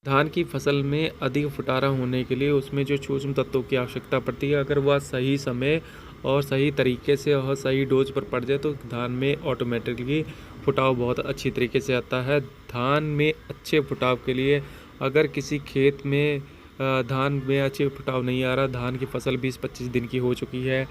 धान की फसल में अधिक फुटारा होने के लिए उसमें जो सूक्ष्म तत्वों की आवश्यकता पड़ती है, अगर वह सही समय और सही तरीके से और सही डोज पर पड़ जाए तो धान में ऑटोमेटिकली फुटाव बहुत अच्छी तरीके से आता है। धान में अच्छे फुटाव के लिए अगर किसी खेत में धान में अच्छे फुटाव नहीं आ रहा, धान की फसल 20-25 दिन की हो चुकी है,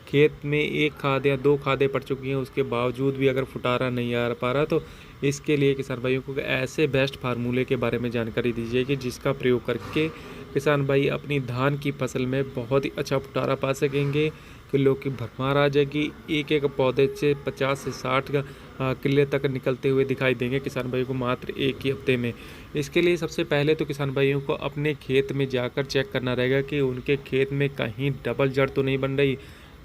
खेत में एक खाद या दो खादें पड़ चुकी हैं, उसके बावजूद भी अगर फुटारा नहीं आ पा रहा तो इसके लिए किसान भाइयों को ऐसे बेस्ट फार्मूले के बारे में जानकारी दीजिए कि जिसका प्रयोग करके किसान भाई अपनी धान की फसल में बहुत ही अच्छा फुटारा पा सकेंगे, किलो की भरमार आ जाएगी। एक एक पौधे से 50 से 60 किले तक निकलते हुए दिखाई देंगे किसान भाइयों को मात्र एक ही हफ्ते में। इसके लिए सबसे पहले तो किसान भाइयों को अपने खेत में जाकर चेक करना रहेगा कि उनके खेत में कहीं डबल जड़ तो नहीं बन रही।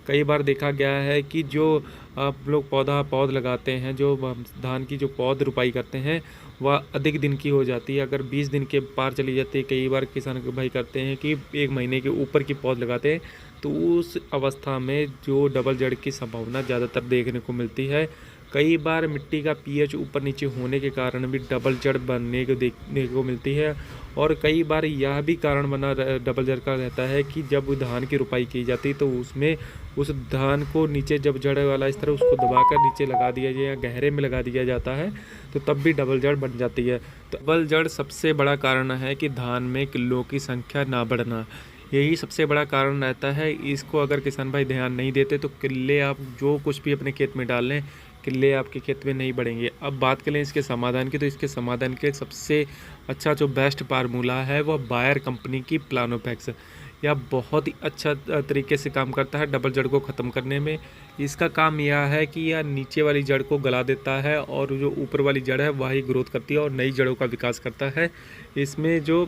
कई बार देखा गया है कि जो आप लोग पौध लगाते हैं, जो धान की जो पौध रुपाई करते हैं, वह अधिक दिन की हो जाती है। अगर 20 दिन के पार चली जाती है, कई बार किसान भाई करते हैं कि 1 महीने के ऊपर की पौध लगाते हैं, तो उस अवस्था में जो डबल जड़ की संभावना ज़्यादातर देखने को मिलती है। कई बार मिट्टी का पीएच ऊपर नीचे होने के कारण भी डबल जड़ बनने को देखने को मिलती है। और कई बार यह भी कारण बना डबल जड़ का रहता है कि जब धान की रुपाई की जाती है तो उसमें उस धान को नीचे जब जड़ वाला इस तरह उसको दबाकर नीचे लगा दिया जाए या गहरे में लगा दिया जाता है तो तब भी डबल जड़ बन जाती है। तो डबल जड़ सबसे बड़ा कारण है कि धान में किलों की संख्या ना बढ़ना, यही सबसे बड़ा कारण रहता है। इसको अगर किसान भाई ध्यान नहीं देते तो किले आप जो कुछ भी अपने खेत में डाल लें, किले आपके खेत में नहीं बढ़ेंगे। अब बात करें इसके समाधान की, तो इसके समाधान के सबसे अच्छा जो बेस्ट फार्मूला है वह बायर कंपनी की प्लानोफैक्स, यह बहुत ही अच्छा तरीके से काम करता है डबल जड़ को ख़त्म करने में। इसका काम यह है कि यह नीचे वाली जड़ को गला देता है और जो ऊपर वाली जड़ है वही ग्रोथ करती है और नई जड़ों का विकास करता है। इसमें जो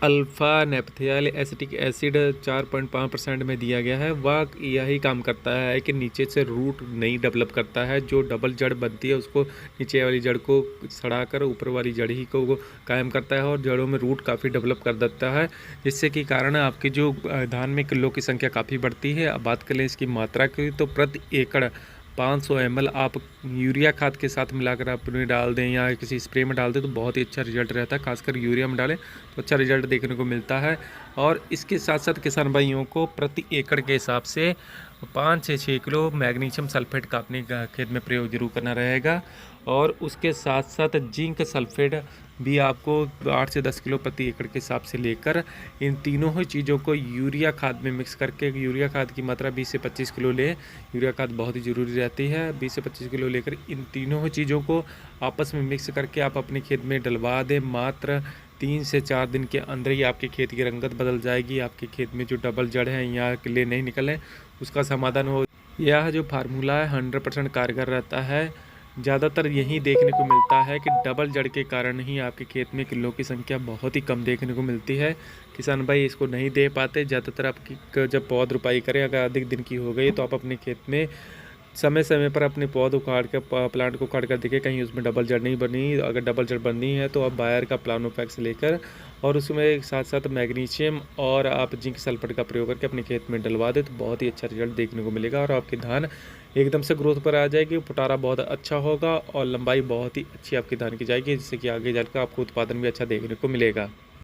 अल्फ़ा नेपथियाल एसिटिक एसिड 4.5% में दिया गया है, वह यही काम करता है कि नीचे से रूट नहीं डेवलप करता है। जो डबल जड़ बनती है उसको नीचे वाली जड़ को सड़ाकर ऊपर वाली जड़ ही को कायम करता है और जड़ों में रूट काफ़ी डेवलप कर देता है, जिससे कि कारण आपकी जो धान में किलो की संख्या काफ़ी बढ़ती है। अब बात करें इसकी मात्रा की, तो प्रति एकड़ 500 ml आप यूरिया खाद के साथ मिलाकर अपने डाल दें या किसी स्प्रे में डाल दें तो बहुत ही अच्छा रिजल्ट रहता है। खासकर यूरिया में डालें तो अच्छा रिजल्ट देखने को मिलता है। और इसके साथ साथ किसान भाइयों को प्रति एकड़ के हिसाब से 5 से 6 किलो मैग्नीशियम सल्फेट का अपने खेत में प्रयोग जरूर करना रहेगा। और उसके साथ साथ जिंक सल्फेट भी आपको 8 से 10 किलो प्रति एकड़ के हिसाब से लेकर इन तीनों ही चीज़ों को यूरिया खाद में मिक्स करके, यूरिया खाद की मात्रा 20 से 25 किलो लें। यूरिया खाद बहुत ही ज़रूरी रहती है। 20 से 25 किलो लेकर इन तीनों ही चीज़ों को आपस में मिक्स करके आप अपने खेत में डलवा दें। मात्र 3 से 4 दिन के अंदर ही आपके खेत की रंगत बदल जाएगी। आपके खेत में जो डबल जड़ है या किले नहीं निकले उसका समाधान हो। यह जो फार्मूला है 100% कारगर रहता है। ज़्यादातर यही देखने को मिलता है कि डबल जड़ के कारण ही आपके खेत में किलों की संख्या बहुत ही कम देखने को मिलती है। किसान भाई इसको नहीं दे पाते। ज़्यादातर आपकी जब पौध रुपाई करें, अगर अधिक दिन की हो गई तो आप अपने खेत में समय समय पर अपने पौध उखाड़ कर प्लांट को उखाड़ कर देखें कहीं उसमें डबल जड़ नहीं बनी। अगर डबल जड़ बननी है तो आप बायर का प्लानोफैक्स लेकर और उसमें साथ साथ मैग्नीशियम और आप जिंक सल्फेट का प्रयोग करके अपने खेत में डलवा दें तो बहुत ही अच्छा रिजल्ट देखने को मिलेगा और आपकी धान एकदम से ग्रोथ पर आ जाएगी। फुटारा बहुत अच्छा होगा और लंबाई बहुत ही अच्छी आपकी धान की जाएगी, जिससे कि आगे जाकर आपको उत्पादन भी अच्छा देखने को मिलेगा।